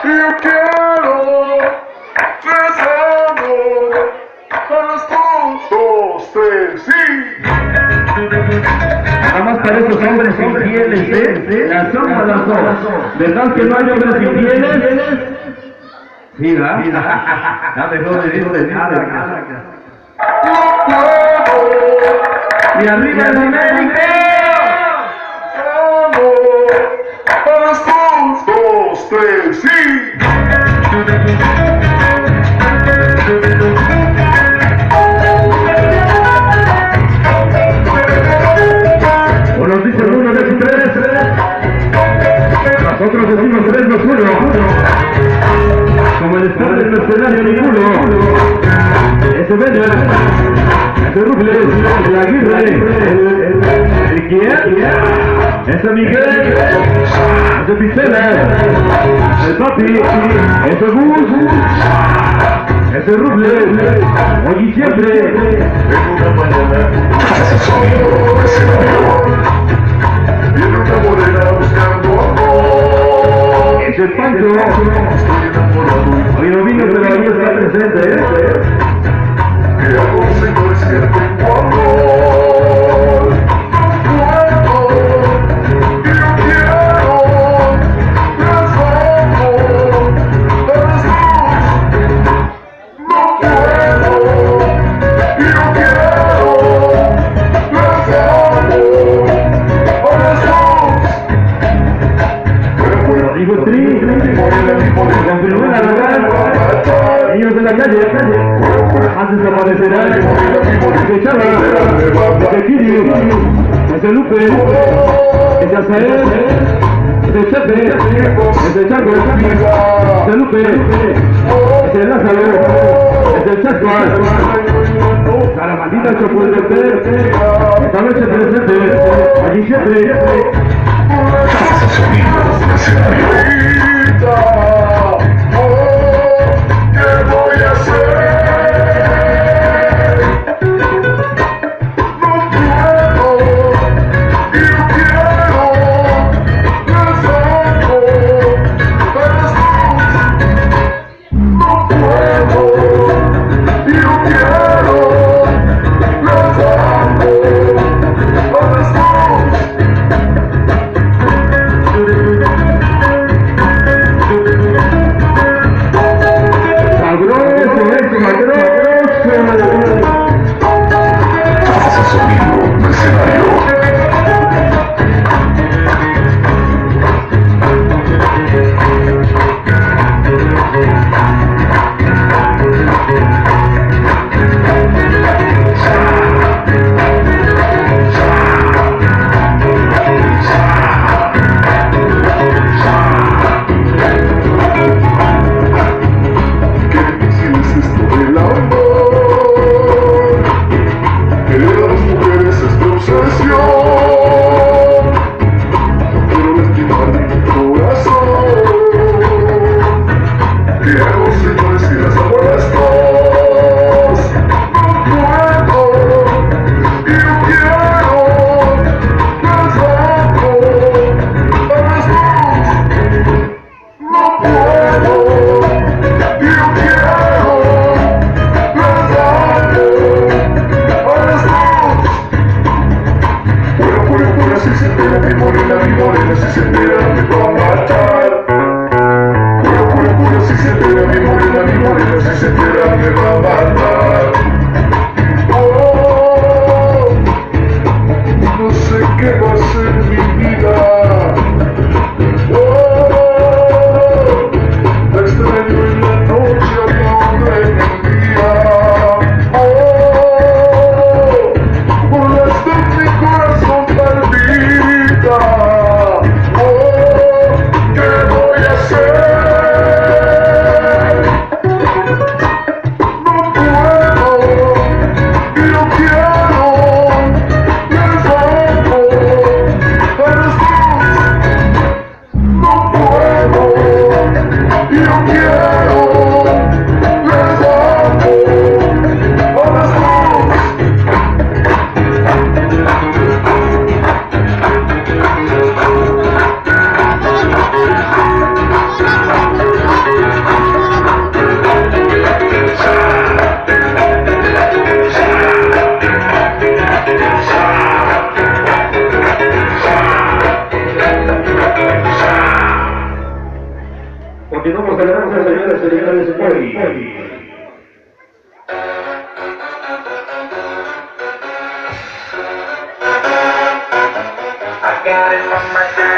Yo quiero rezando a los dos, tres, sí. Nada más para esos hombres infieles, las son a las dos. ¿Verdad que no hay hombres infieles? Sí, ¿verdad? Ya mejor le digo de nada. Y arriba en América. A los dos, tres, sí. Unos dicen 1, 2 y 3. Nosotros decimos 3, 2, 1. Como el estado del mercenario ninguno. Ese Vela, ese Rubles, el Aguirre, el Guía, ese Miguel, ese Picela, el Papi, ese Bus, ese Rubles, hoy y siempre. En una mañana, ese sonido mercenario, viene una morena buscando amor. Es el Pancho, Estoy enamorado hoy no vino pero ahí está presente, que hago, señores, que tengo amor. Yo quiero rezando a los dos. No puedo. Yo quiero rezando a los dos. Pero digo Tri, con primera lugar, niños de la calle, antes desaparecerán, ese Chava, ese Kiri, ese Lupe, ese Azael, ese Chepe, ese Chaco, ese Lupe, ese Lázaro, ese Chascuas, a la maldita Chocolate, esta noche presente, allí siempre. sonidos mercenario. ¿Qué voy a hacer? No puedo. Yo quiero rezando a los dos. No puedo. Yo quiero rezando a los dos. Sonido mercenario. Qué difícil es esto del amor. Querer a las mujeres es mi obsesión. No quiero lastimar mi corazón. ¿Qué hago, señores, si las amo a las dos? No puedo. Yo quiero rezando a las dos. No puedo. Yo quiero rezando a las dos. Fuera, si se entera mi morena, si se entera me va a matar. Fuera, si se entera mi morena, si se entera me va a matar. Oh, no sé qué va a ser mi vida. Oh, la extraño en la noche, amando en el día. Oh, por las dos mi corazón palpita. Oh, ¿qué voy a hacer? No puedo. Yo quiero rezando a los dos. No puedo. Yo quiero rezando a los dos. Continuamos a la danza, señoras y señores, hoy. I got it on my